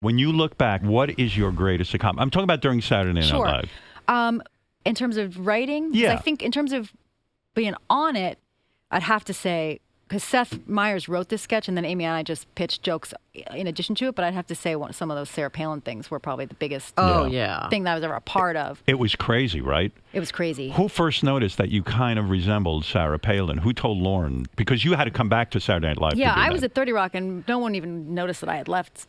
When you look back, what is your greatest accomplishment? I'm talking about during Saturday Night Live. In terms of writing, yeah. I think in terms of being on it, I'd have to say, because Seth Meyers wrote this sketch, and then Amy and I just pitched jokes in addition to it, but I'd have to say some of those Sarah Palin things were probably the biggest thing that I was ever a part of. It was crazy, right? It was crazy. Who first noticed that you kind of resembled Sarah Palin? Who told Lorne? Because you had to come back to Saturday Night Live to do I that. was at 30 Rock, and no one even noticed that I had left.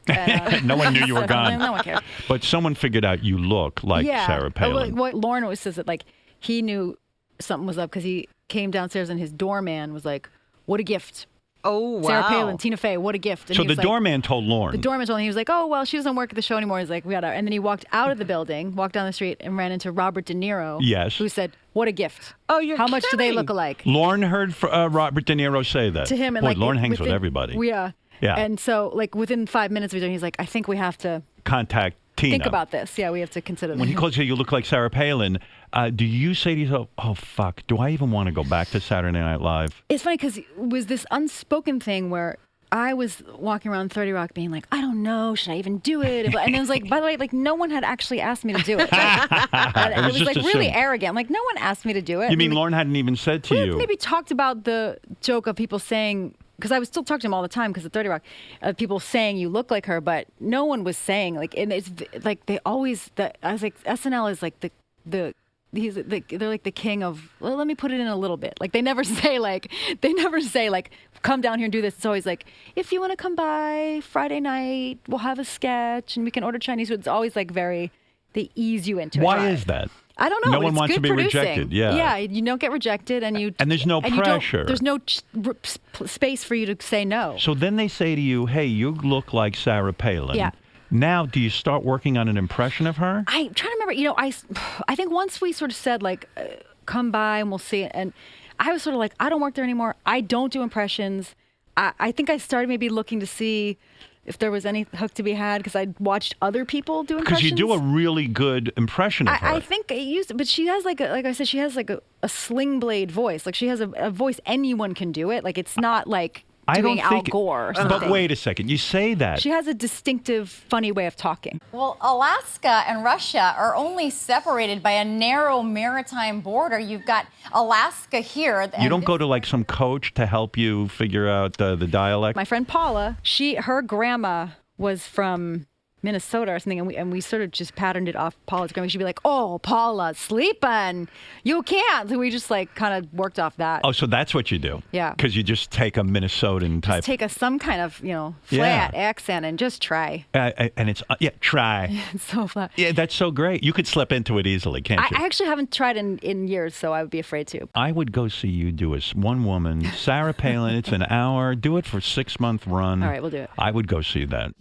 No one knew you were gone. No one cared. But someone figured out you look like Sarah Palin. What Lorne always says that, like, he knew something was up because he came downstairs and his doorman was like, "What a gift." Oh, wow. Sarah Palin, Tina Fey, what a gift. And so he the was doorman told Lorne. The doorman told him, he was like, "Oh, well, she doesn't work at the show anymore." He's like, "We got to." And then he walked out of the building, walked down the street, and ran into Robert De Niro. Yes. Who said, "What a gift." Oh, you're How much do they kidding. look alike? Lorne heard Robert De Niro say that. To him. And Boy, like, Lorne hangs with everybody. Yeah. Yeah. And so, like, within 5 minutes of each other, he's like, "I think we have to contact Tina. think about this. Yeah, we have to consider this." When he calls you look like Sarah Palin, do you say to yourself, "Oh, fuck, do I even want to go back to Saturday Night Live?" It's funny because it was this unspoken thing where I was walking around 30 Rock being like, "I don't know, should I even do it?" And it was like, by the way, like, no one had actually asked me to do it. It was like just really assumed. arrogant. Like, no one asked me to do it. You mean Lorne hadn't even said to we you? maybe talked about the joke of people saying, because I was still talking to him all the time because of 30 Rock, people saying you look like her, but no one was saying, like, and it's like they always, I was like, SNL is like they're like the king of, well, let me put it in a little bit. Like, they never say like, come down here and do this. It's always like, if you want to come by Friday night, we'll have a sketch and we can order Chinese food. It's always like they ease you into it. Why is that? I don't know. No but one it's wants to good be producing. rejected. Yeah. Yeah, you don't get rejected, and there's no pressure. There's no space for you to say no. So then they say to you, "Hey, you look like Sarah Palin." Yeah. Now, do you start working on an impression of her? I'm trying to remember. I think once we sort of said, like, come by and we'll see it, and I was sort of like, I don't work there anymore. I don't do impressions. I think I started maybe looking to see if there was any hook to be had because I'd watched other people do impressions. Because you do a really good impression of her. I think it used, but she has like I said, she has like a sling blade voice. Like, she has a voice anyone can do it. Like, it's not like doing Al Gore or something. But wait a second, you say that. She has a distinctive, funny way of talking. Well, Alaska and Russia are only separated by a narrow maritime border. You've got Alaska here. You don't go to like some coach to help you figure out the dialect? My friend Paula, her grandma was from Minnesota or something, and we sort of just patterned it off Paula's grandma. She'd be like, "Oh, Paula, sleeping. You can't." So we just like kind of worked off that. Oh, so that's what you do? Yeah. Because you just take a Minnesotan type. Just take some kind of, flat accent and just try. And it's, try. It's so flat. Yeah, that's so great. You could slip into it easily, can't you? I actually haven't tried in years, so I would be afraid to. I would go see you do a one woman, Sarah Palin. It's an hour. Do it for 6-month run. All right, we'll do it. I would go see that.